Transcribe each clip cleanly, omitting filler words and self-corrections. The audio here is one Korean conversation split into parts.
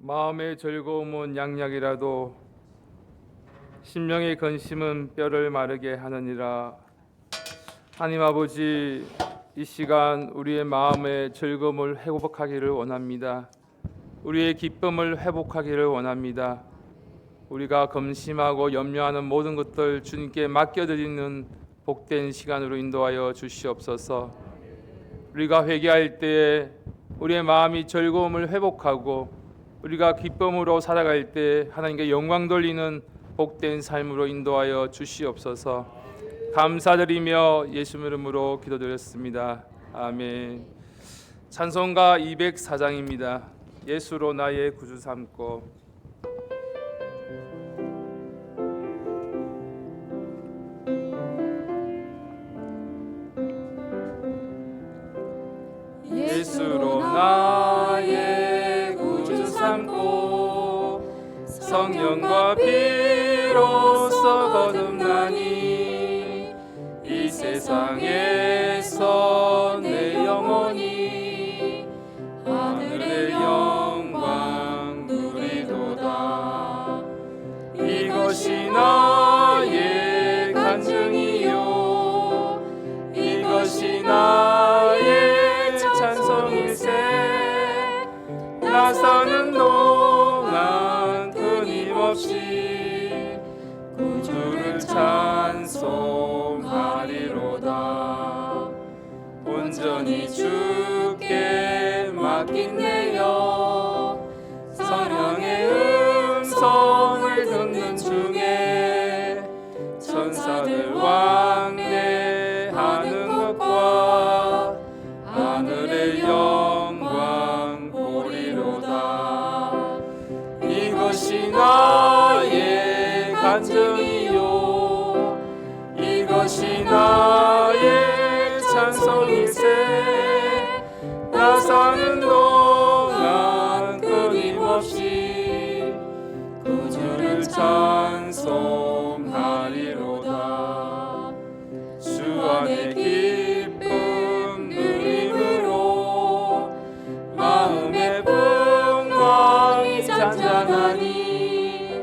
마음의 즐거움은 양약이라도 심령의 근심은 뼈를 마르게 하느니라. 하나님 아버지, 이 시간 우리의 마음의 즐거움을 회복하기를 원합니다. 우리의 기쁨을 회복하기를 원합니다. 우리가 근심하고 염려하는 모든 것들 주님께 맡겨드리는 복된 시간으로 인도하여 주시옵소서. 우리가 회개할 때에 우리의 마음이 즐거움을 회복하고 우리가 기쁨으로 살아갈 때 하나님께 영광 돌리는 복된 삶으로 인도하여 주시옵소서. 감사드리며 예수 이름으로 기도드렸습니다. 아멘. 찬송가 204장입니다. 예수로 나의 구주 삼고. 예수로 나의 구주 삼고 성령과 피로써 거듭나니 이 세상에서 내 영혼이 하늘의 영광 누리도다. 이것이 나의 간증이요 이것이 나의 찬송일세. 나 사는 동안 끊임없이 구주를 찬송하리로다. 온전히 주께 맡긴 내 영 성령의 음성을 듣는 중에 천사들 왕래하는 것과 하늘의 영광 보리로다. 이것이 나의 간증이요 이것이 나의 찬송일세. 나 사는 동안 끊임없이 구주를 찬송하리로다. 주 안에 기쁨 누림으로 마음의 풍광이 잔잔하니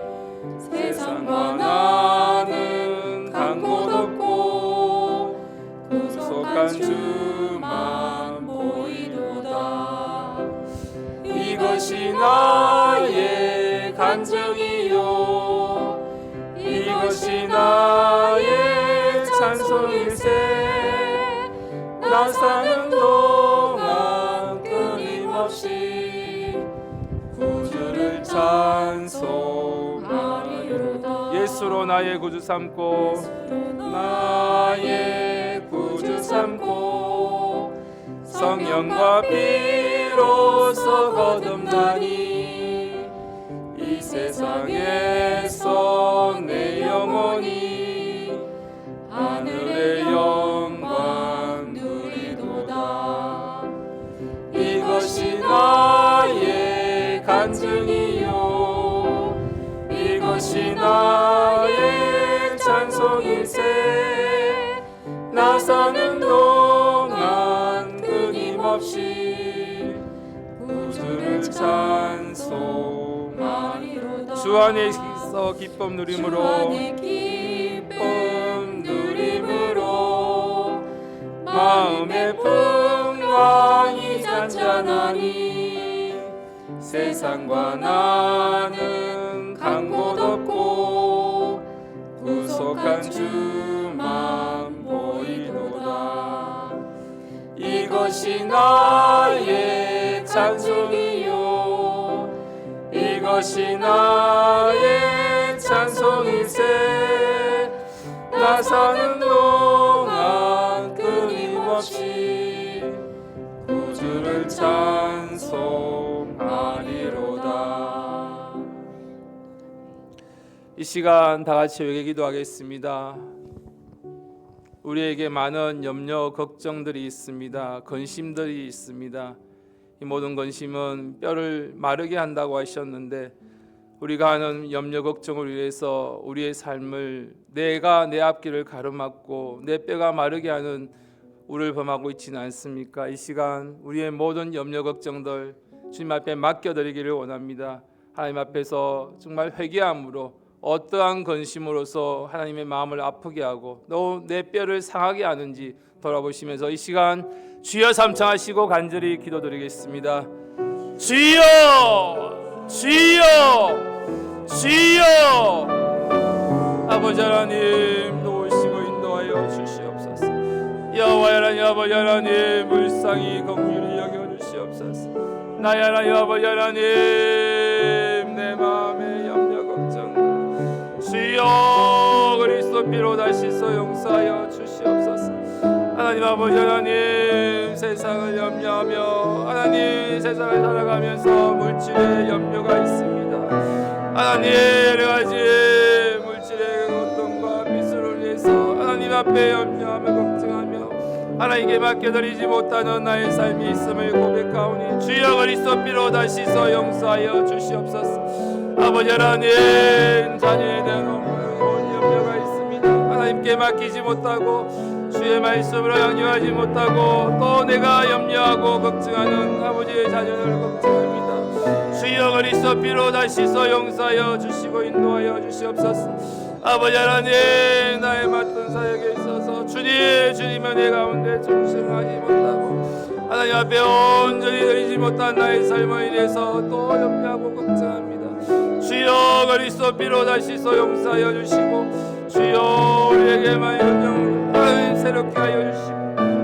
세상과 나는 간 곳 없고 구속한 주만 보이도다. 이것이 나의 간증이요 이것이 나의 찬송일세. 나 사는 동안 끊임없이 구주를 찬송하리로다. 예수로 나의 구주 삼고 나의 구주 삼고 성령과 피로써 거듭나니 이 세상에서 내 영혼이 하늘의 영광 누리도다. 이것이 나의 간증이요 이것이 나의 찬송일세. 나 사는 동안 끊임없이 구주를 찬송하리로다. 주 안에서 기쁨 누림으로 마음의 풍광이 잔잔하니 세상과 나는 간 곳 없고 구속한 주만 보이도다. 이것이 나의 찬송이요 이것이 나의 찬송일세. 나 사는 동안 끊임없이 구주를 찬송하리로다. 이 시간 다 같이 회개 기도하겠습니다. 우리에게 많은 염려 걱정들이 있습니다. 근심들이 있습니다. 이 모든 근심은 뼈를 마르게 한다고 하셨는데 우리가 하는 염려 걱정을 위해서 우리의 삶을 내가 내 앞길을 가로막고 내 뼈가 마르게 하는 우를 범하고 있지는 않습니까? 이 시간 우리의 모든 염려 걱정들 주님 앞에 맡겨드리기를 원합니다. 하나님 앞에서 정말 회개함으로 어떠한 근심으로서 하나님의 마음을 아프게 하고 또 내 뼈를 상하게 하는지 돌아보시면서 이 시간 주여 삼창하시고 간절히 기도드리겠습니다. 주여, 주여, 주여. 아버지 하나님 도우시고 인도하여 주시옵소서. 여호와 하나님, 아버지 하나님 불쌍히 긍휼히 여겨 주시옵소서. 나의 하나님, 아버지 하나님 내 마음의 염려 걱정 주여 그리스도 피로 다시 용서하여 주시옵소서. 하나님 아버지 하나님 세상을 염려하며 하나님 세상을 살아가면서 물질의 염려가 있습니다. 하나님 여러가지 물질의 고통과 빚을 위해서 하나님 앞에 염려하며 걱정하며 하나님께 맡겨드리지 못하는 나의 삶이 있음을 고백하오니 주여 그리스도 피로 다시 용서하여 주시옵소서. 아버지 하나님 자녀에 대한 온 염려가 있습니다. 하나님께 맡기지 못하고 주의 말씀으로 양육하지 못하고 또 내가 염려하고 걱정하는 아버지의 자녀를 걱정합니다. 주여 그리스도 피로 다시 용서하여 주시고 인도하여 주시옵소서. 아버지 하나님 나의 맡은 사역에 있어서 주님의 내 가운데 충실하지 못하고 하나님 앞에 온전히 드리지 못한 나의 삶에 인해서 또 염려하고 걱정합니다. 주여 그리스도 피로 다시 용서하여 주시고 주여 우리에게만 하나님 새롭게 하여 주시고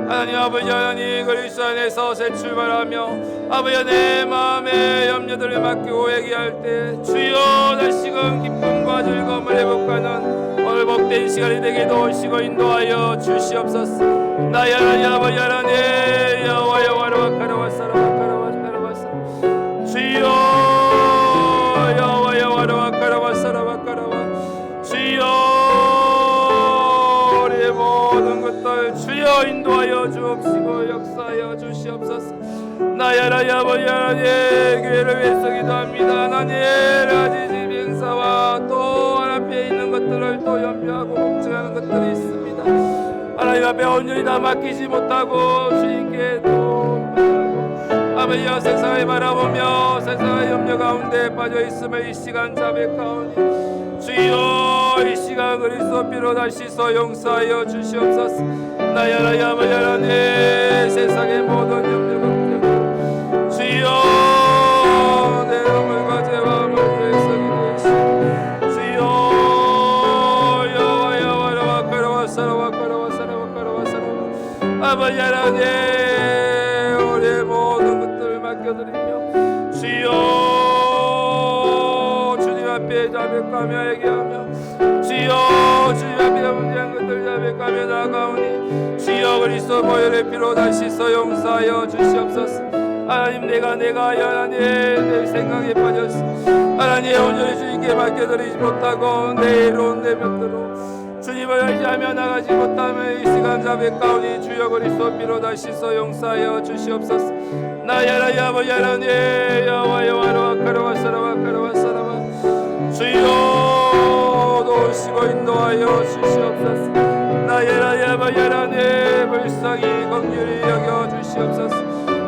하나님 아버지 하나님 그리스도 안에서 새 출발하며 아버지 내 마음의 염려들을 맡기고 회개할 때 주여 다시금 기쁨과 즐거움을 회복하는 오늘 복된 시간이 되게 도우시고 인도하여 주시옵소서. 나의 하나님 아버지 하나님 여호와 여호와로 가라와사라 가라와사라 주여 여호와 여호와로 가라와사라 가라와 주여 우리의 모든 것들 주여 인도하여 주옵시고 역사하여 주시옵소서. 나의 하나님 아버지 하나님 교회를 위해서 기도합니다. 하나님 여러가지 집행사와 또 앞에 있는 것들을 또 염려하고 걱정하는 것들이 있습니다. 하나님 앞에 온전히 다 맡기지 못하고 주님께 또 아버지여 세상을 바라보며 세상의 염려 가운데 빠져있음을 이 시간 자백하오니 주여 이 시간 그리스도 피로 다시 용서하여 주시옵소서. 나의 하나님 아버지 하나님 세상의 모든 염려 걱정 주여 내 몸과 죄와 마음을 위해서 기도하시오. 주여 여호와 여호와라 가라와사라 가라와사라 가라와사라 아버지 하나님 우리의 모든 것들을 맡겨드리며 주여 주님 앞에 자백하며 얘기하며 주여 주님 앞에 문제한 것들 자백하며 나아가오니 주여 그리스도 보혈의 피로 다시 용서하여 주시옵소서. 하나님 내가 하나님 내 생각에 빠졌어 하나님 온전히 주님께 맡겨드리지 못하고 내 이로운 내 것대로 주님을 의지하며 나가지 못하며 이 시간 자백하오니 주여 그리스도 피로 다시 용서하여 주시옵소서. 나의 하나님 아버지 하나님 여호와 여호와로 가라와사라와 가라와사라와 주여 도우시고 인도하여 주시옵소서. 나의 하나님 아버지 하나님 불쌍히 긍휼히 여겨 주시옵소서.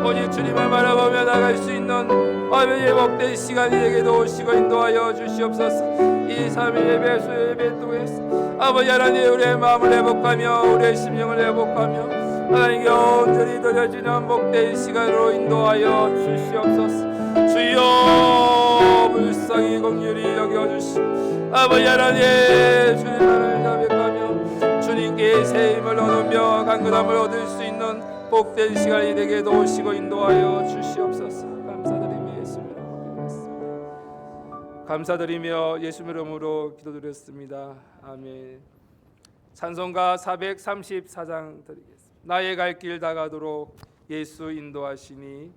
오직 주님을 바라보며 나갈 수 있는 아버지의 복된 시간이 되게 도우시고 인도하여 주시옵소서. 이 3일 예배 수요 예배 통해서 아버지 하나님 우리의 마음을 회복하며 우리의 심령을 회복하며 하나님께 온전히 드려지는 복된 시간으로 인도하여 주시옵소서. 주여 불쌍히 긍휼히 여겨주시고 아버지 하나님 주님만을 자백하며 주님께 새 힘을 얻으며 강건함을 얻을 수 있는 복된 시간이 되게 도우시고 인도하여 주시옵소서. 감사드리며 예수님 이름으로 기도했습니다. 감사드리며 예수님 이름으로 기도드렸습니다. 아멘. 찬송가 434장 드리겠습니다. 나의 갈 길 다가도록 예수 인도하시니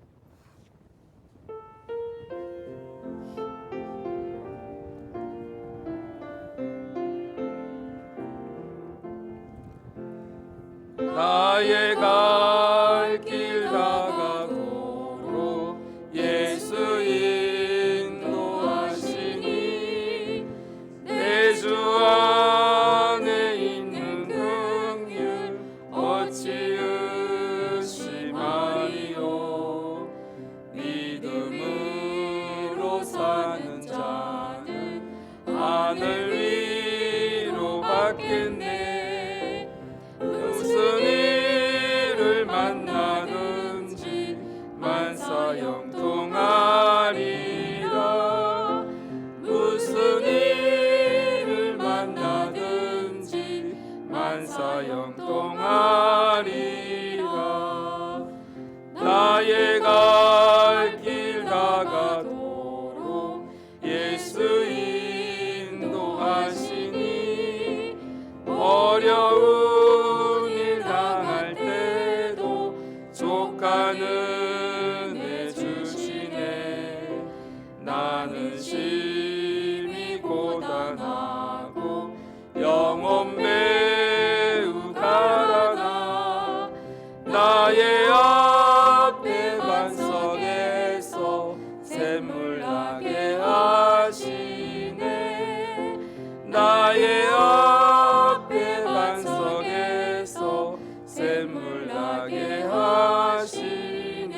나의 갈 길 다가도록 예수 인도하시니 내 주 안에 있는 긍휼 어찌 의심하리요. 받겠네. 무슨 일을 만나든지 만사형통하리라. 무슨 일을 만나든지 만사형통하리라. 나의 갈 길 다가도록 예수 인도하시니 어려운 일 당할 때도 족한 은혜 주시네. 나는 심히 고단하고 영혼 매우 가라나 나의 앞에 반석에서 샘물 나게 하시네. 나의 앞에 반석에서 샘물 나게 하시네.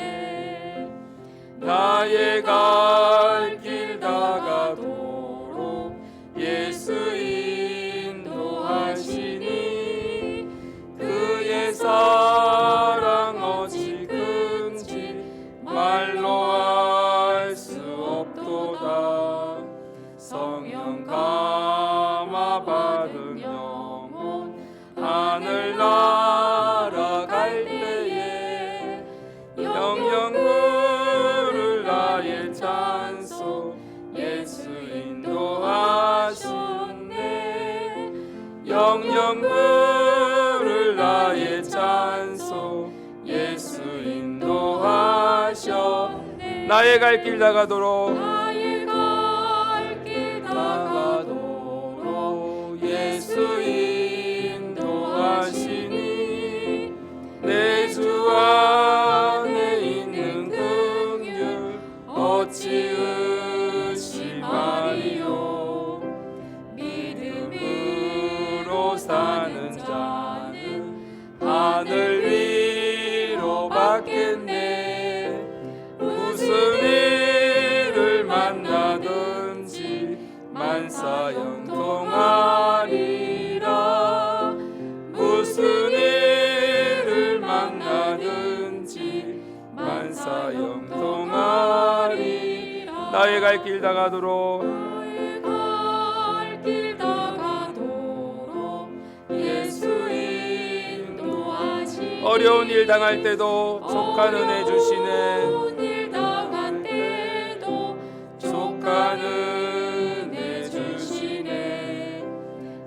나의 갈 길 다가도록 예수 인도하시니 그의 사랑 어찌 큰지 말로 알 수 없도다. 성령 감화 받은 영혼 하늘 날아갈 때에 영영 부를 나의 찬송 예수 인도하시네. 영영 부를 나의 찬송 예수 인도하셨네. 나의 갈 길 다가도록 예수 인도하시니 내 주 안에 있는 긍휼 어찌 의심하리요. 믿음으로 사는 자는 하늘 위로 받겠네. 무슨 일을 만나든지 만사형통하리라. 무슨 일을 만나든지 만사형통하리라. 나의 갈 길 다가도록 예수 인도하시니 어려운 일 당할 때도 족한 은혜 주시네. 족한 은혜 주시네.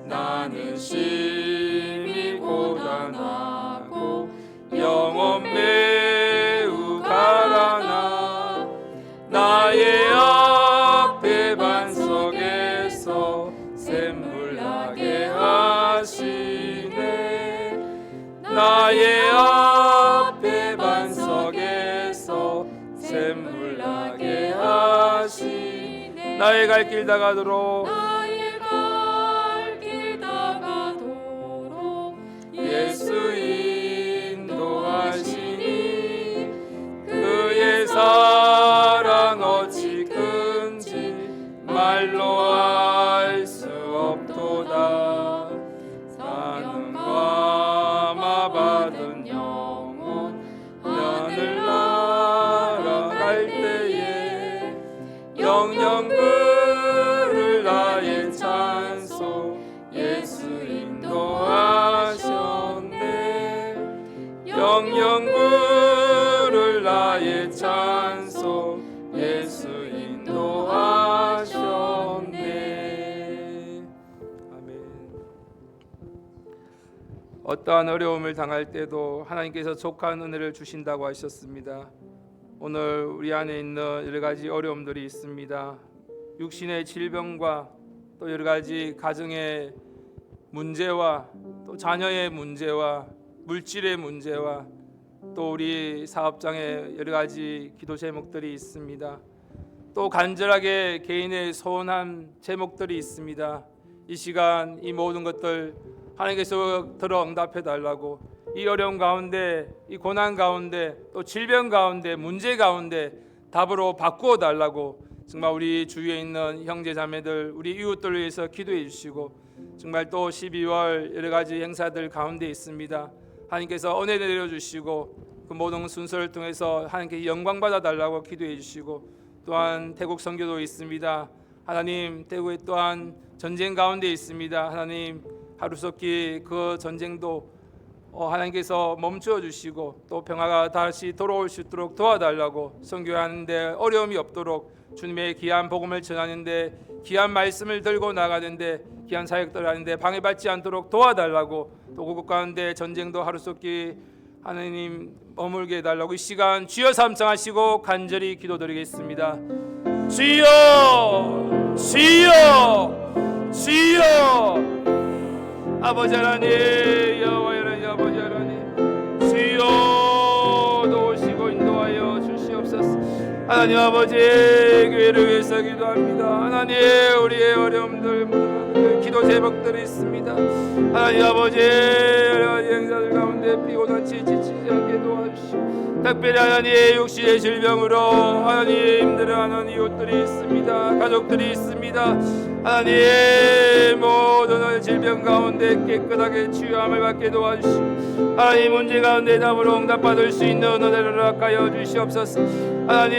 나는 심히 고단하고 영혼 매우 가라나 나의 앞에 반석에서 샘물 나게 하시네. 나의 앞에 반석에서 샘물 나게 하시네. 나의 갈 길 다가도록 예수 인도하시니 그의 사랑 어찌 큰지 말로 알 수 없도다. 사는 감화 받은 영혼 하늘 날아갈 때에 영영 부를 나의 찬송 예수 인도하셨네. 영영 부를 나의 찬송 예수 인도하셨네. 아멘. 어떠한 어려움을 당할 때도 하나님께서 족한 은혜를 주신다고 하셨습니다. 오늘 우리 안에 있는 여러 가지 어려움들이 있습니다. 육신의 질병과 또 여러 가지 가정의 문제와 또 자녀의 문제와 물질의 문제와 또 우리 사업장에 여러 가지 기도 제목들이 있습니다. 또 간절하게 개인의 소원한 제목들이 있습니다. 이 시간 이 모든 것들 하나님께서 들어 응답해 달라고, 이 어려움 가운데, 이 고난 가운데, 또 질병 가운데, 문제 가운데 답으로 바꾸어 달라고 정말 우리 주위에 있는 형제 자매들, 우리 이웃들을 위해서 기도해 주시고 정말 또 12월 여러 가지 행사들 가운데 있습니다. 하나님께서 은혜 내려주시고 그 모든 순서를 통해서 하나님께 영광 받아달라고 기도해 주시고, 또한 태국 선교도 있습니다. 하나님, 태국에 또한 전쟁 가운데 있습니다. 하나님, 하루속히 그 전쟁도 하나님께서 멈추어 주시고 또 평화가 다시 돌아올 수 있도록 도와달라고, 선교하는데 어려움이 없도록, 주님의 귀한 복음을 전하는데, 귀한 말씀을 들고 나가는데, 귀한 사역들 하는데 방해받지 않도록 도와달라고, 또 그곳 가운데 전쟁도 하루속히 하나님 머물게 해달라고 이 시간 주여 삼창하시고 간절히 기도드리겠습니다. 주여, 주여, 주여. 아버지 하나님, 여호와 하나님, 아버지 하나님, 주여 도우시고 인도하여 주시옵소서. 하나님 아버지, 교회를 위해서 기도합니다. 하나님, 우리의 어려움들, 기도 제목들이 있습니다. 하나님 아버지, 행사들 가운데 피곤하지 지치지 않게 도와주시고, 특별히 하나님 육신의 질병으로 하나님 힘들어하는 이웃들이 있습니다. 가족들이 있습니다. 하나님, 모든 질병 가운데 깨끗하게 치유함을 받게 도와주시고, 하나님 문제 가운데 답으로 응답받을 수 있는 은혜를 허락하여 주시옵소서. 하나님,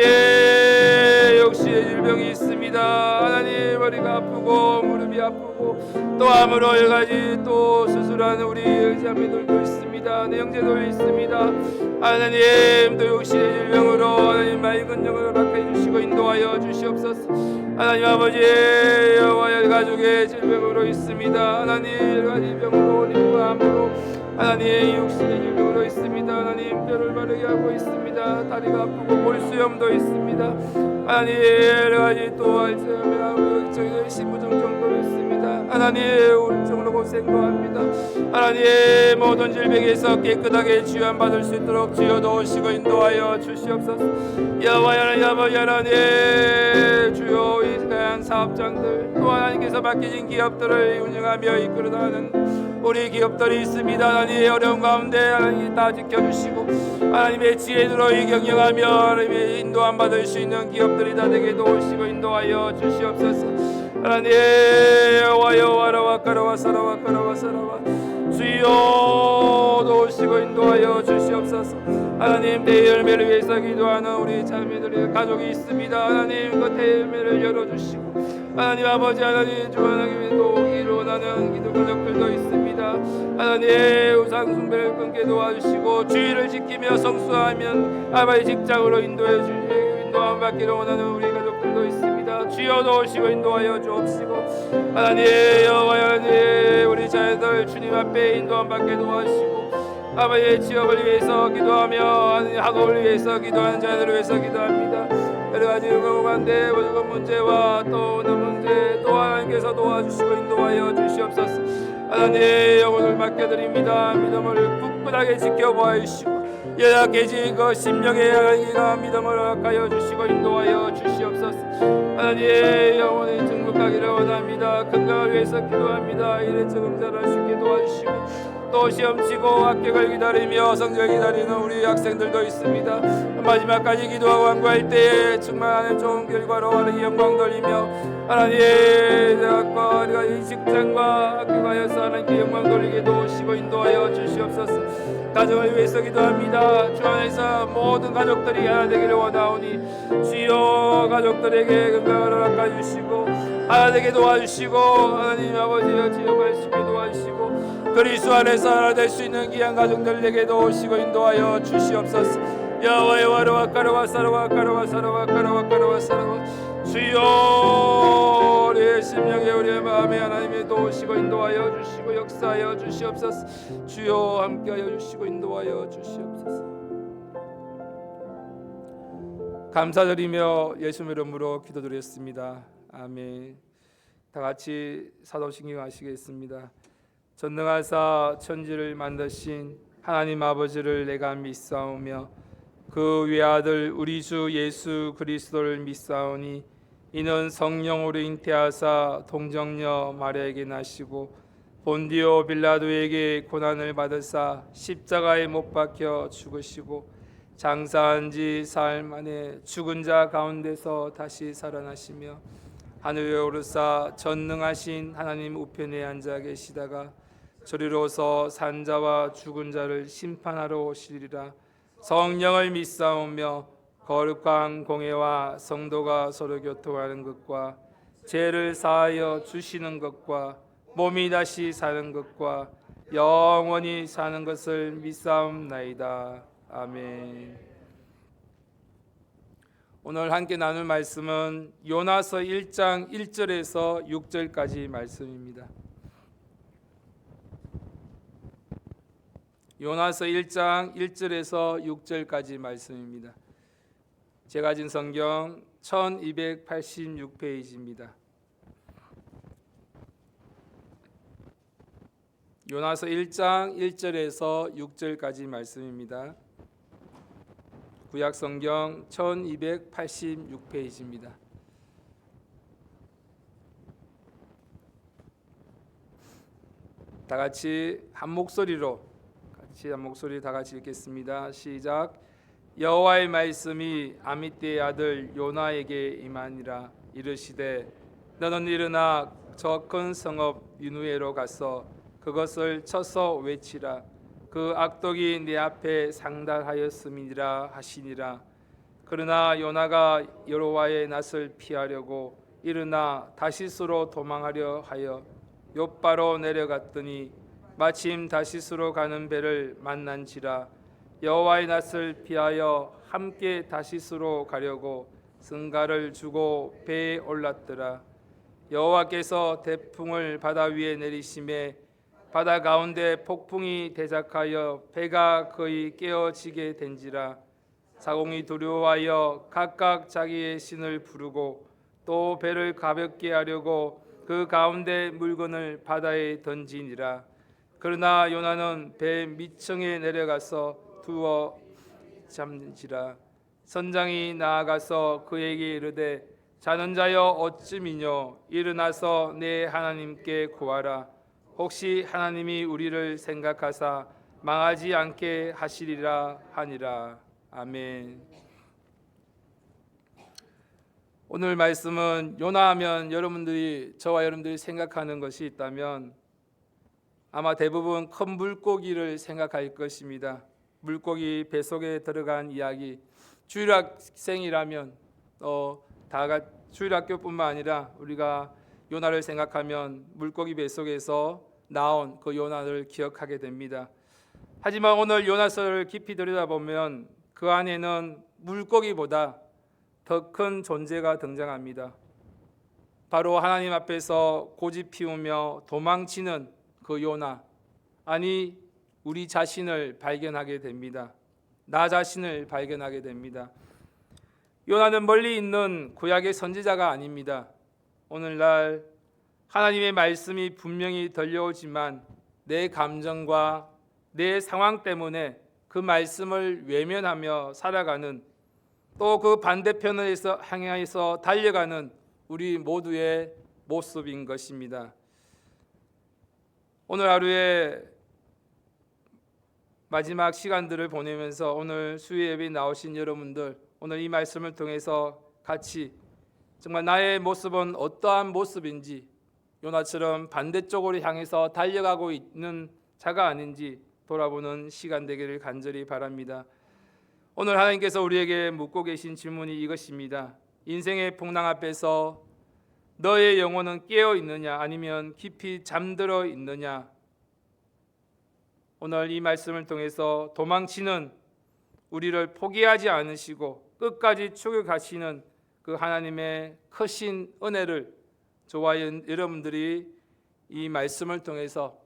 육신의 질병이 있습니다. 하나님, 머리가 아프고 무릎이 아프고 또 암으로 여러 가지 또 수술하는 우리 자매들도 있습니다. 내 형제도 있습니다. 하나님, 또 육신의 질병으로 하나님 맑은 영을 허락해 주시고 인도하여 주시옵소서. 하나님 아버지, 여호와 가족의 질병으로 있습니다. 하나님, 여러 가지 병으로, 님과 암으로, 하나님 육신의 질병으로 있습니다. 하나님, 뼈를 마르게 하고 있습니다. 다리가 아프고 골수염도 있습니다. 하나님, 여러 가지 또 알츠하이머하고 정의 신부정정도 있습니다. 하나님, 우울증으로 고생도 합니다. 하나님, 모든 질병에서 깨끗하게 치유함 받을 수 있도록 주여 도우시고 인도하여 주시옵소서. 여호와 하나님, 아버지 하나님, 주여 이 다양한 사업장들, 또 하나님께서 맡기신 기업들을 운영하며 이끌어가는 우리 기업들이 있습니다. 하나님의 어려운 가운데 하나님 다 지켜주시고, 하나님의 지혜로 이 경영하며 하나님의 인도함 받을 수 있는 기업들이 다 되게 도우시고 인도하여 주시옵소서. 하나님, 여호와여 가라와 사라와 주여 도우시고 인도하여 주시옵소서. 하나님, 대열매를 위해서 기도하는 우리 자매들의 가족이 있습니다. 하나님, 그 대열매를 열어주시고, 하나님 아버지, 하나님 주하나님의 도우기를 원하는 기도 가족들도 있습니다. 하나님, 우상 숭배를 끊게 도와주시고 주의를 지키며 성수하면 아버지 직장으로 인도해 주시고 인도함 받기를 원하는 우리 가족들도 있습니다. 주여 도우시고 인도하여 주옵시고, 하나님, 여호와 하나님, 우리 자녀들 주님 앞에 인도함 받게 도와주시고, 아버지의 취업을 위해서 기도하며 학업을 위해서 기도하는 자녀들을 위해서 기도합니다. 여러 가지 가운데 모든 문제와 또 오는 문제 또 하나님께서 도와주시고 인도하여 주시옵소서. 하나님, 영혼을 맡겨드립니다. 믿음을 굳건하게 지켜보아주시고 연약해진 그 심령의 하나님과 믿음을 허락하여 주시고 인도하여 주시옵소서. 하나님, 영혼이 정복하기를 원합니다. 건강을 위해서 기도합니다. 이래 적응자를 쉽게 도와주시고, 또 시험치고 합격을 기다리며 성적을 기다리는 우리 학생들도 있습니다. 마지막까지 기도하고 완구할 때에 충만한 좋은 결과로 하나님 영광 돌리며, 하나님 대학과 이 직장과 학교가여서 하나님께 영광 돌리게 도우시고 인도하여 주시옵소서. 가정을 위해서 기도합니다. 주 안에서 모든 가족들이 하나 되기를 원하오니 주여 가족들에게 건강을 허락해 주시고 하나 되게 도와주시고, 하나님 아버지여 주여 말씀에 도와주시고 그리스도 안에서 하나 될 수 있는 귀한 가족들에게 도우시고 인도하여 주시옵소서. 여호와여 가라와 사라와 주여 우리의 심령에 우리의 마음에 하나님이 도우시고 인도하여 주시고 역사하여 주시옵소서. 주여 함께하여 주시고 인도하여 주시옵소서. 감사드리며 예수님 이름으로 기도드렸습니다. 아멘. 다 같이 사도신경 하시겠습니다. 전능하사 천지를 만드신 하나님 아버지를 내가 믿사오며 그 외아들 우리 주 예수 그리스도를 믿사오니 이는 성령으로 잉태하사 동정녀 마리아에게 나시고 본디오 빌라도에게 고난을 받으사 십자가에 못 박혀 죽으시고 장사한 지 사흘 만에 죽은 자 가운데서 다시 살아나시며 하늘에 오르사 전능하신 하나님 우편에 앉아 계시다가 저리로서 산자와 죽은 자를 심판하러 오시리라. 성령을 믿사오며 거룩한 공회와 성도가 서로 교통하는 것과 죄를 사하여 주시는 것과 몸이 다시 사는 것과 영원히 사는 것을 믿사옵나이다. 아멘. 오늘 함께 나눌 말씀은 요나서 1장 1절에서 6절까지 말씀입니다. 요나서 1장 1절에서 6절까지 말씀입니다. 제가 가진 성경 1286페이지입니다. 요나서 1장 1절에서 6절까지 말씀입니다. 구약 성경 1286페이지입니다. 다 같이 한 목소리 다 같이 읽겠습니다. 시작. 여호와의 말씀이 아미떼의 아들 요나에게 임하니라. 이르시되 너는 일어나 저 큰 성읍 니느웨로 가서 그것을 쳐서 외치라. 그 악독이 내 앞에 상달하였음이니라 하시니라. 그러나 요나가 여호와의 낯을 피하려고 일어나 다시스로 도망하려 하여 욥바로 내려갔더니 마침 다시스로 가는 배를 만난지라. 여호와의 낯을 피하여 함께 다시스로 가려고 승가를 주고 배에 올랐더라. 여호와께서 태풍을 바다 위에 내리심에 바다 가운데 폭풍이 대작하여 배가 거의 깨어지게 된지라. 사공이 두려워하여 각각 자기의 신을 부르고 또 배를 가볍게 하려고 그 가운데 물건을 바다에 던지니라. 그러나 요나는 배 밑층에 내려가서 두어 잠지라. 선장이 나아가서 그에게 이르되 자는 자여 어찌미뇨. 일어나서 내 하나님께 구하라. 혹시 하나님이 우리를 생각하사 망하지 않게 하시리라 하니라. 아멘. 오늘 말씀은 요나하면 저와 여러분들이 생각하는 것이 있다면 아마 대부분 큰 물고기를 생각할 것입니다. 물고기 뱃속에 들어간 이야기. 주일학생이라면 주일학교뿐만 아니라 우리가 요나를 생각하면 물고기 뱃속에서 나온 그 요나를 기억하게 됩니다. 하지만 오늘 요나서를 깊이 들여다보면 그 안에는 물고기보다 더 큰 존재가 등장합니다. 바로 하나님 앞에서 고집 피우며 도망치는 그 요나, 아니 우리 자신을 발견하게 됩니다. 나 자신을 발견하게 됩니다. 요나는 멀리 있는 구약의 선지자가 아닙니다. 오늘날 하나님의 말씀이 분명히 들려오지만 내 감정과 내 상황 때문에 그 말씀을 외면하며 살아가는, 또 그 반대편에서 향해서 달려가는 우리 모두의 모습인 것입니다. 오늘 하루의 마지막 시간들을 보내면서 오늘 수요 예배에 나오신 여러분들, 오늘 이 말씀을 통해서 같이 정말 나의 모습은 어떠한 모습인지, 요나처럼 반대쪽으로 향해서 달려가고 있는 자가 아닌지 돌아보는 시간 되기를 간절히 바랍니다. 오늘 하나님께서 우리에게 묻고 계신 질문이 이것입니다. 인생의 풍랑 앞에서 너의 영혼은 깨어 있느냐 아니면 깊이 잠들어 있느냐? 오늘 이 말씀을 통해서 도망치는 우리를 포기하지 않으시고 끝까지 추격하시는 그 하나님의 크신 은혜를 저와 여러분들이 이 말씀을 통해서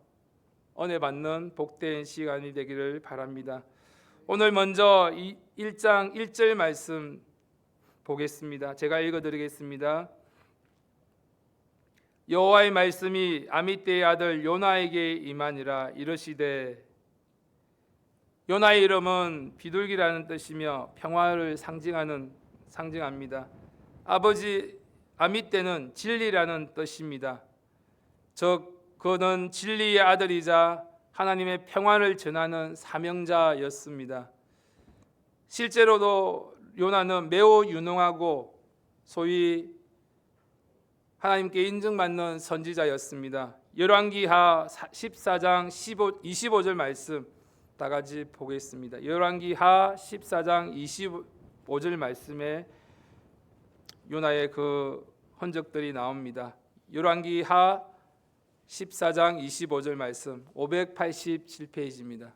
은혜 받는 복된 시간이 되기를 바랍니다. 오늘 먼저 1장 1절 말씀 보겠습니다. 제가 읽어드리겠습니다. 여호와의 말씀이 아미떼의 아들 요나에게 임하니라. 이르시되, 요나의 이름은 비둘기라는 뜻이며 평화를 상징합니다. 아버지 아미떼는 진리라는 뜻입니다. 즉 그는 진리의 아들이자 하나님의 평화를 전하는 사명자였습니다. 실제로도 요나는 매우 유능하고 소위 하나님께 인정받는 선지자였습니다. 열왕기하 14장 25절 말씀 다 같이 보겠습니다. 열왕기하 14장 25절 말씀에 요나의 그 흔적들이 나옵니다. 열왕기하 14장 25절 말씀 587페이지입니다.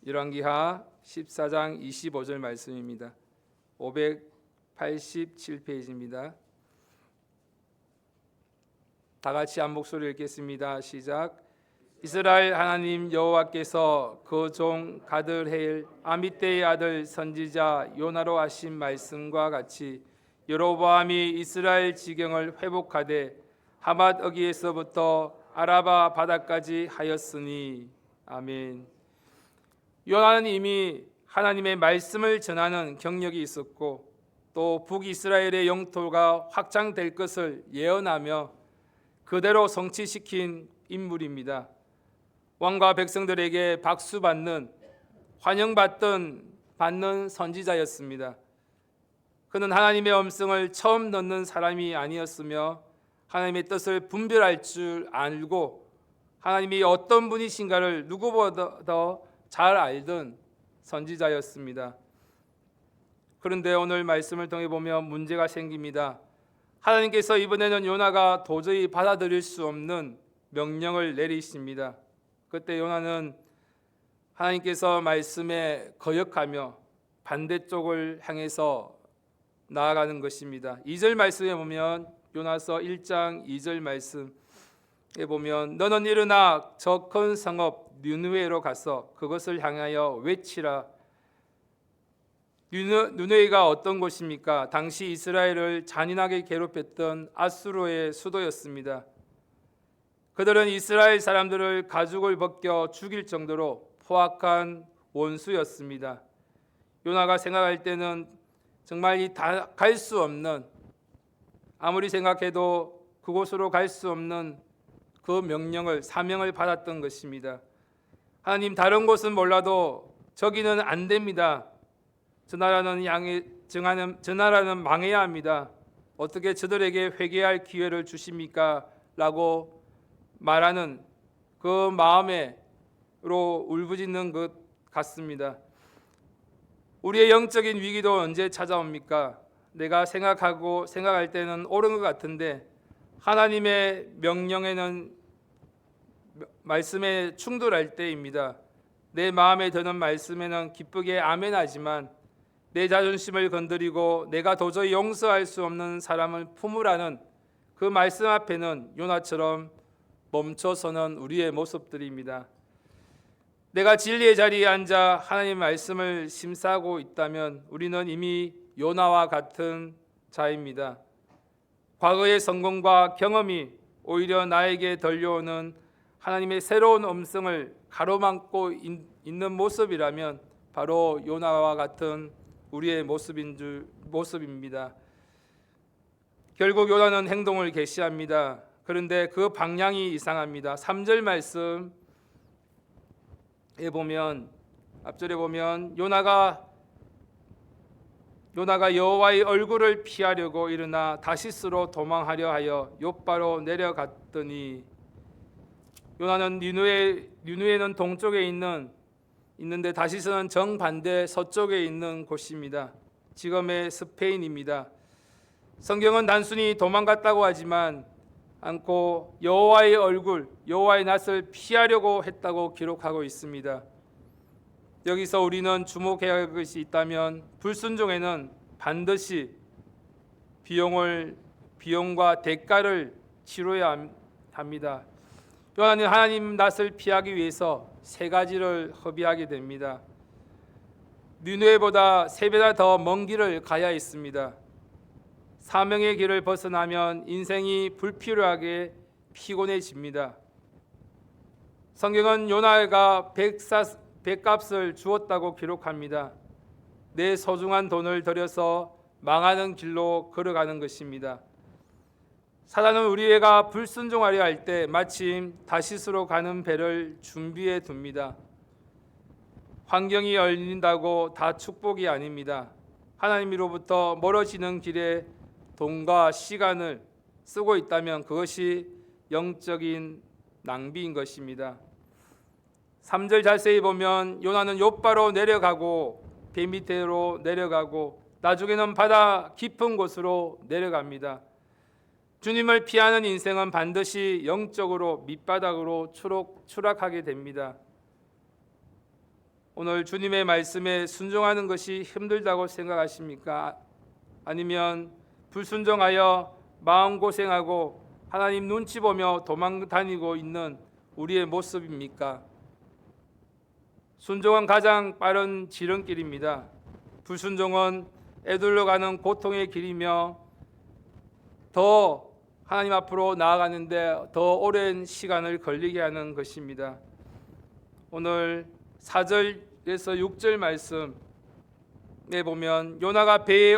열왕기하 14장 25절 말씀입니다. 587페이지입니다. 다 같이 한 목소리 읽겠습니다. 시작. 이스라엘 하나님 여호와께서 그 종 가드헤일 아미떼의 아들 선지자 요나로 하신 말씀과 같이 여로보암이 이스라엘 지경을 회복하되 하맛 어기에서부터 아라바 바다까지 하였으니. 아멘. 요나는 이미 하나님의 말씀을 전하는 경력이 있었고 또 북이스라엘의 영토가 확장될 것을 예언하며 그대로 성취시킨 인물입니다. 왕과 백성들에게 박수받는 환영받는 선지자였습니다. 그는 하나님의 음성을 처음 듣는 사람이 아니었으며 하나님의 뜻을 분별할 줄 알고 하나님이 어떤 분이신가를 누구보다 더 잘 알던 선지자였습니다. 그런데 오늘 말씀을 통해 보면 문제가 생깁니다. 하나님께서 이번에는 요나가 도저히 받아들일 수 없는 명령을 내리십니다. 그때 요나는 하나님께서 말씀에 거역하며 반대쪽을 향해서 나아가는 것입니다. 2절 말씀에 보면 요나서 1장 2절 말씀에 보면 너는 일어나 저 큰 성읍 느느웨로 가서 그것을 향하여 외치라. 느느웨가 어떤 곳입니까? 당시 이스라엘을 잔인하게 괴롭혔던 아수르의 수도였습니다. 그들은 이스라엘 사람들을 가죽을 벗겨 죽일 정도로 포악한 원수였습니다. 요나가 생각할 때는 정말 다 갈 수 없는, 아무리 생각해도 그곳으로 갈 수 없는 그 명령을, 사명을 받았던 것입니다. 하나님, 다른 곳은 몰라도 저기는 안 됩니다. 저 나라는 망해야 합니다. 어떻게 저들에게 회개할 기회를 주십니까? 라고 말하는 그 마음으로 울부짖는 것 같습니다. 우리의 영적인 위기도 언제 찾아옵니까? 내가 생각할 때는 옳은 것 같은데 하나님의 명령에는 말씀에 충돌할 때입니다. 내 마음에 드는 말씀에는 기쁘게 아멘하지만 내 자존심을 건드리고 내가 도저히 용서할 수 없는 사람을 품으라는 그 말씀 앞에는 요나처럼 멈춰서는 우리의 모습들입니다. 내가 진리의 자리에 앉아 하나님의 말씀을 심사하고 있다면 우리는 이미 요나와 같은 자입니다. 과거의 성공과 경험이 오히려 나에게 들려오는 하나님의 새로운 음성을 가로막고 있는 모습이라면 바로 요나와 같은 우리의 모습입니다. 결국 요나는 행동을 개시합니다. 그런데 그 방향이 이상합니다. 3절 말씀에 보면, 앞절에 보면 요나가 여호와의 얼굴을 피하려고 일어나 다시스로 도망하려 하여 욥바로 내려갔더니, 요나는 니느웨는 동쪽에 있는데 다시스는 정반대 서쪽에 있는 곳입니다. 지금의 스페인입니다. 성경은 단순히 도망갔다고 하지만 않고 여호와의 얼굴, 여호와의 낯을 피하려고 했다고 기록하고 있습니다. 여기서 우리는 주목해야 할 것이 있다면 불순종에는 반드시 비용과 대가를 치러야 합니다. 요나는 하나님 낯을 피하기 위해서 3가지를 허비하게 됩니다. 니느웨보다 3배나 더 먼 길을 가야 했습니다. 사명의 길을 벗어나면 인생이 불필요하게 피곤해집니다. 성경은 요나가 백값을 주었다고 기록합니다. 내 소중한 돈을 들여서 망하는 길로 걸어가는 것입니다. 사단은 우리가 불순종하려 할 때 마침 다시스로 가는 배를 준비해 둡니다. 환경이 열린다고 다 축복이 아닙니다. 하나님으로부터 멀어지는 길에 돈과 시간을 쓰고 있다면 그것이 영적인 낭비인 것입니다. 3절 자세히 보면 요나는 욥바로 내려가고 배 밑으로 내려가고 나중에는 바다 깊은 곳으로 내려갑니다. 주님을 피하는 인생은 반드시 영적으로 밑바닥으로 추락하게 됩니다. 오늘 주님의 말씀에 순종하는 것이 힘들다고 생각하십니까? 아니면 불순종하여 마음고생하고 하나님 눈치 보며 도망 다니고 있는 우리의 모습입니까? 순종은 가장 빠른 지름길입니다. 불순종은 애들러 가는 고통의 길이며 더 하나님 앞으로 나아가는데 더 오랜 시간을 걸리게 하는 것입니다. 오늘 4절에서 6절 말씀에 보면 요나가 배에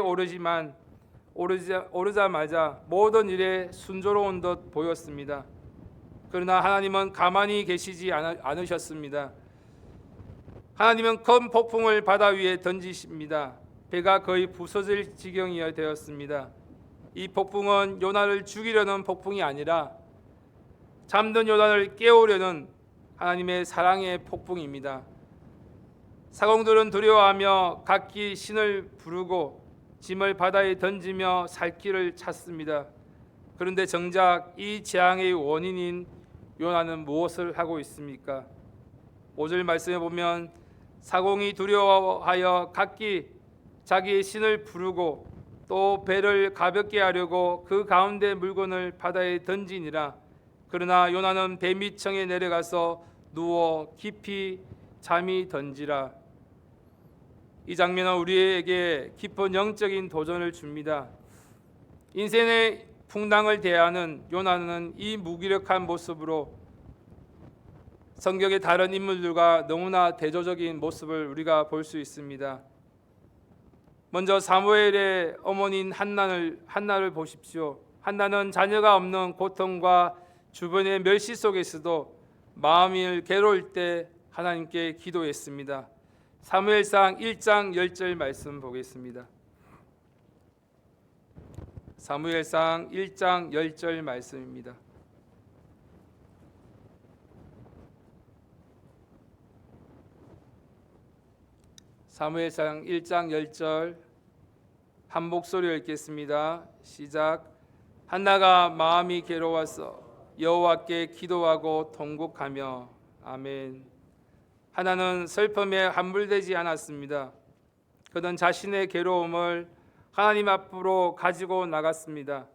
오르자마자 모든 일에 순조로운 듯 보였습니다. 그러나 하나님은 가만히 계시지 않으셨습니다. 하나님은 큰 폭풍을 바다 위에 던지십니다. 배가 거의 부서질 지경이 되었습니다. 이 폭풍은 요나를 죽이려는 폭풍이 아니라 잠든 요나를 깨우려는 하나님의 사랑의 폭풍입니다. 사공들은 두려워하며 각기 신을 부르고 짐을 바다에 던지며 살 길을 찾습니다. 그런데 정작 이 재앙의 원인인 요나는 무엇을 하고 있습니까? 5절 말씀에 보면 사공이 두려워하여 각기 자기의 신을 부르고 또 배를 가볍게 하려고 그 가운데 물건을 바다에 던지니라. 그러나 요나는 배 밑층에 내려가서 누워 깊이 잠이 든지라. 이 장면은 우리에게 깊은 영적인 도전을 줍니다. 인생의 풍랑을 대하는 요나는 이 무기력한 모습으로 성경의 다른 인물들과 너무나 대조적인 모습을 우리가 볼 수 있습니다. 먼저 사무엘의 어머니인 한나를 보십시오. 한나는 자녀가 없는 고통과 주변의 멸시 속에서도 마음이 괴로울 때 하나님께 기도했습니다. 사무엘상 1장 10절 말씀 보겠습니다. 사무엘상 1장 10절 말씀입니다. 사무엘상 1장 10절 한 목소리로 읽겠습니다. 시작. 한나가 마음이 괴로워서 여호와께 기도하고 통곡하며. 아멘. 하나는 슬픔에 함몰되지 않았습니다. 그는 자신의 괴로움을 하나님 앞으로 가지고 나갔습니다.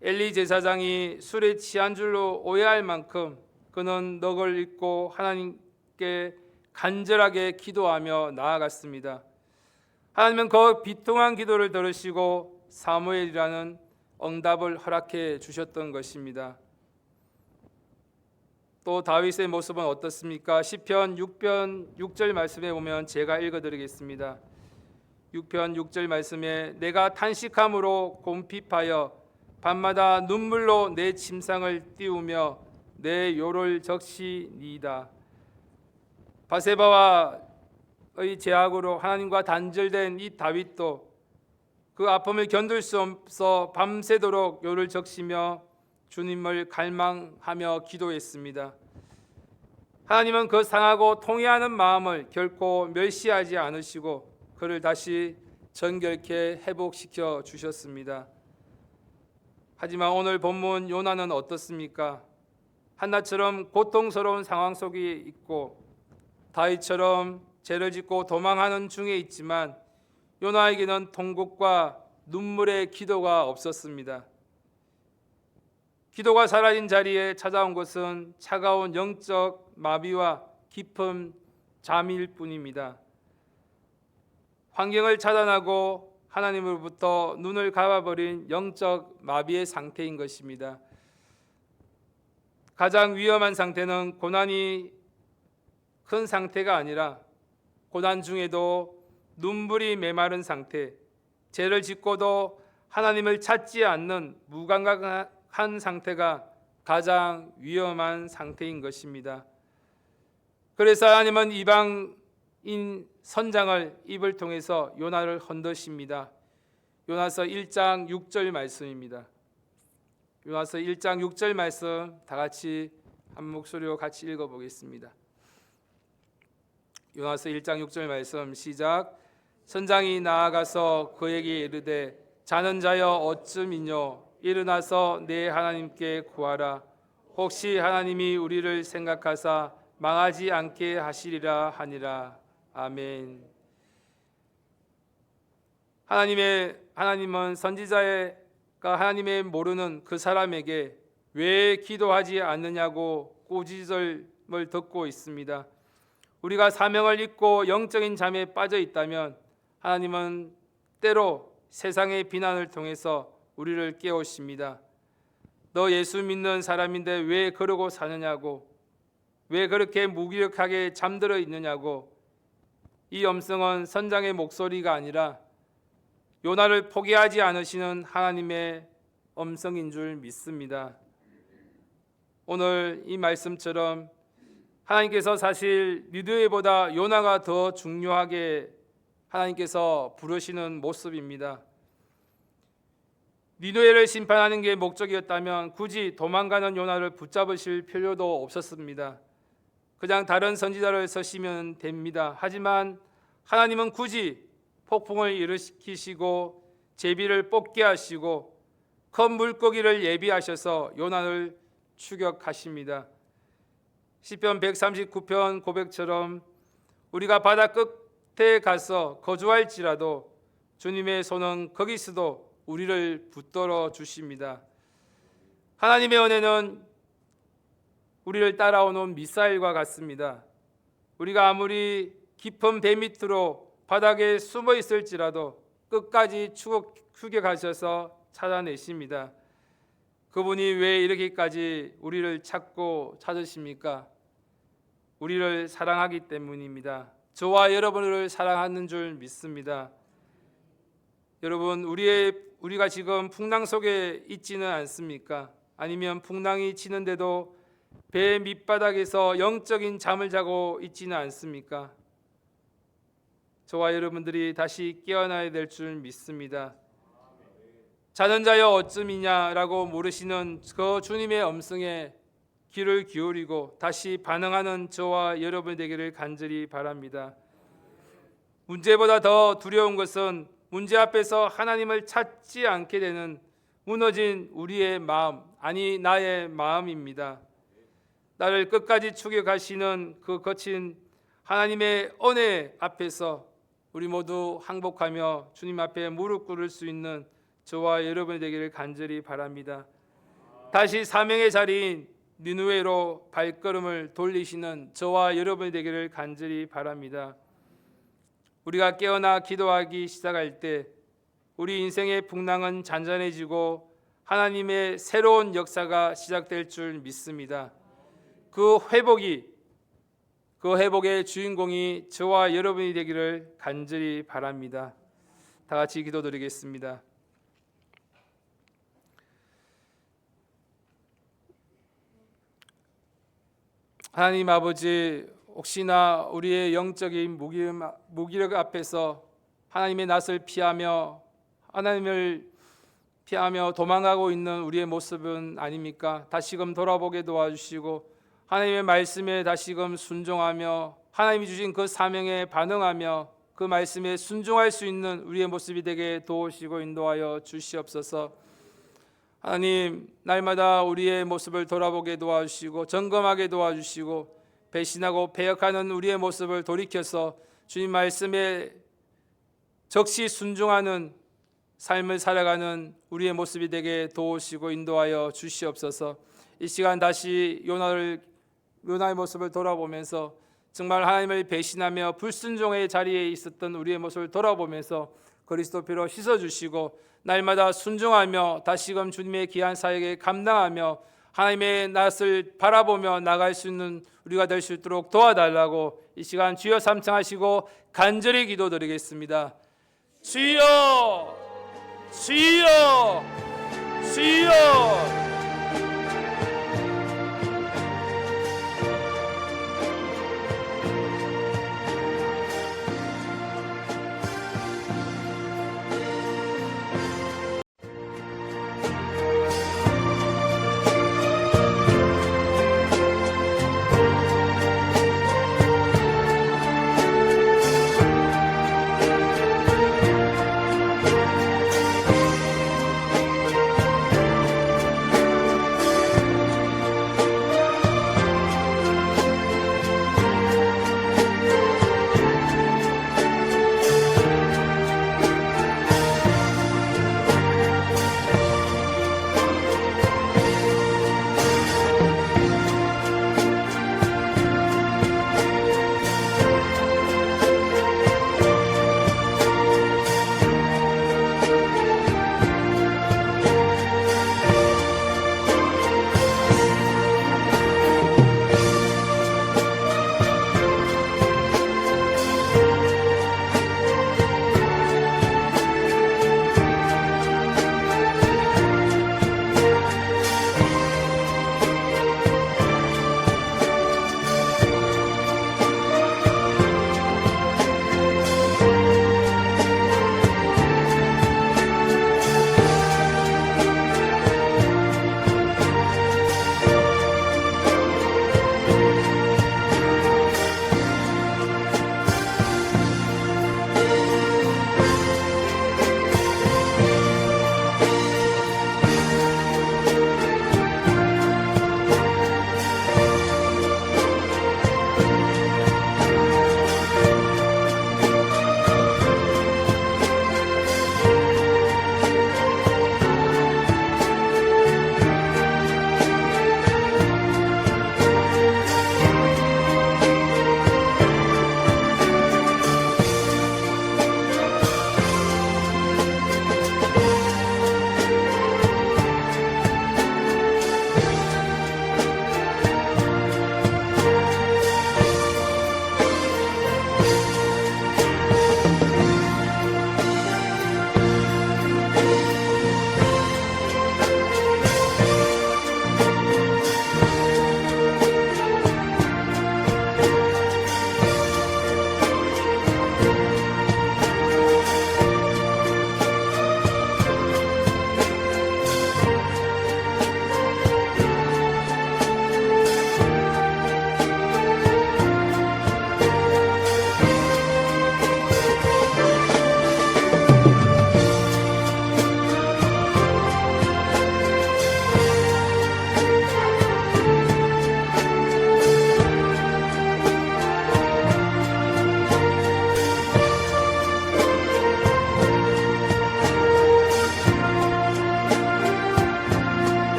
엘리 제사장이 술에 취한 줄로 오해할 만큼 그는 넋을 잃고 하나님께 간절하게 기도하며 나아갔습니다. 하나님은 그 비통한 기도를 들으시고 사무엘이라는 응답을 허락해 주셨던 것입니다. 또 다윗의 모습은 어떻습니까? 시편 6편 6절 말씀에 보면 제가 읽어드리겠습니다. 6편 6절 말씀에 내가 탄식함으로 곰핍하여 밤마다 눈물로 내 침상을 띄우며 내 요를 적시니이다. 바세바와의 제약으로 하나님과 단절된 이 다윗도 그 아픔을 견딜 수 없어 밤새도록 요를 적시며 주님을 갈망하며 기도했습니다. 하나님은 그 상하고 통회하는 마음을 결코 멸시하지 않으시고 그를 다시 정결케 회복시켜 주셨습니다. 하지만 오늘 본문 요나는 어떻습니까? 한나처럼 고통스러운 상황 속에 있고 다윗처럼 죄를 짓고 도망하는 중에 있지만 요나에게는 통곡과 눈물의 기도가 없었습니다. 기도가 사라진 자리에 찾아온 것은 차가운 영적 마비와 깊은 잠일 뿐입니다. 환경을 차단하고 하나님으로부터 눈을 감아버린 영적 마비의 상태인 것입니다. 가장 위험한 상태는 고난이 큰 상태가 아니라 고난 중에도 눈물이 메마른 상태, 죄를 짓고도 하나님을 찾지 않는 무감각한 상태가 가장 위험한 상태인 것입니다. 그래서 하나님은 이방 인 선장을 입을 통해서 요나를 헌드십니다. 요나서 1장 6절 말씀입니다. 요나서 1장 6절 말씀 다 같이 한 목소리로 같이 읽어보겠습니다. 요나서 1장 6절 말씀 시작. 선장이 나아가서 그에게 이르되 자는 자여 어찌미뇨 일어나서 내 하나님께 구하라. 혹시 하나님이 우리를 생각하사 망하지 않게 하시리라 하니라. 아멘. 하나님은 선지자가 하나님의 모르는 그 사람에게 왜 기도하지 않느냐고 꾸짖음을 듣고 있습니다. 우리가 사명을 잊고 영적인 잠에 빠져 있다면 하나님은 때로 세상의 비난을 통해서 우리를 깨우십니다. 너 예수 믿는 사람인데 왜 그러고 사느냐고, 왜 그렇게 무기력하게 잠들어 있느냐고. 이 음성은 선장의 목소리가 아니라 요나를 포기하지 않으시는 하나님의 음성인 줄 믿습니다. 오늘 이 말씀처럼 하나님께서 사실 니느웨보다 요나가 더 중요하게 하나님께서 부르시는 모습입니다. 니느웨를 심판하는 게 목적이었다면 굳이 도망가는 요나를 붙잡으실 필요도 없었습니다. 그냥 다른 선지자를 서시면 됩니다. 하지만 하나님은 굳이 폭풍을 일으키시고 제비를 뽑게 하시고 큰 물고기를 예비하셔서 요나를 추격하십니다. 시편 139편 고백처럼 우리가 바다 끝에 가서 거주할지라도 주님의 손은 거기서도 우리를 붙들어 주십니다. 하나님의 은혜는 우리를 따라오는 미사일과 같습니다. 우리가 아무리 깊은 배 밑으로 바닥에 숨어 있을지라도 끝까지 추격하셔서 찾아내십니다. 그분이 왜 이렇게까지 우리를 찾고 찾으십니까? 우리를 사랑하기 때문입니다. 저와 여러분을 사랑하는 줄 믿습니다. 여러분, 우리가 지금 풍랑 속에 있지는 않습니까? 아니면 풍랑이 치는데도 배 밑바닥에서 영적인 잠을 자고 있지는 않습니까? 저와 여러분들이 다시 깨어나야 될 줄 믿습니다. 자는 자여 어찌미냐라고 물으시는 그 주님의 음성에 귀를 기울이고 다시 반응하는 저와 여러분 되기를 간절히 바랍니다. 문제보다 더 두려운 것은 문제 앞에서 하나님을 찾지 않게 되는 무너진 우리의 마음, 아니 나의 마음입니다. 나를 끝까지 추격하시는 그 거친 하나님의 은혜 앞에서 우리 모두 항복하며 주님 앞에 무릎 꿇을 수 있는 저와 여러분이 되기를 간절히 바랍니다. 다시 사명의 자리인 니느웨로 발걸음을 돌리시는 저와 여러분이 되기를 간절히 바랍니다. 우리가 깨어나 기도하기 시작할 때 우리 인생의 풍랑은 잔잔해지고 하나님의 새로운 역사가 시작될 줄 믿습니다. 그 회복의 주인공이 저와 여러분이 되기를 간절히 바랍니다. 다 같이 기도드리겠습니다. 하나님 아버지, 혹시나 우리의 영적인 무기력 앞에서 하나님의 낯을 피하며 하나님을 피하며 도망가고 있는 우리의 모습은 아닙니까? 다시금 돌아보게 도와주시고 하나님의 말씀에 다시금 순종하며 하나님이 주신 그 사명에 반응하며 그 말씀에 순종할 수 있는 우리의 모습이 되게 도우시고 인도하여 주시옵소서. 하나님, 날마다 우리의 모습을 돌아보게 도와주시고 점검하게 도와주시고 배신하고 배역하는 우리의 모습을 돌이켜서 주님 말씀에 적시 순종하는 삶을 살아가는 우리의 모습이 되게 도우시고 인도하여 주시옵소서. 이 시간 다시 요나의 모습을 돌아보면서 정말 하나님을 배신하며 불순종의 자리에 있었던 우리의 모습을 돌아보면서 그리스도 피로 씻어주시고 날마다 순종하며 다시금 주님의 귀한 사역에 감당하며 하나님의 낯을 바라보며 나갈 수 있는 우리가 될 수 있도록 도와달라고 이 시간 주여 삼창하시고 간절히 기도드리겠습니다. 주여, 주여, 주여.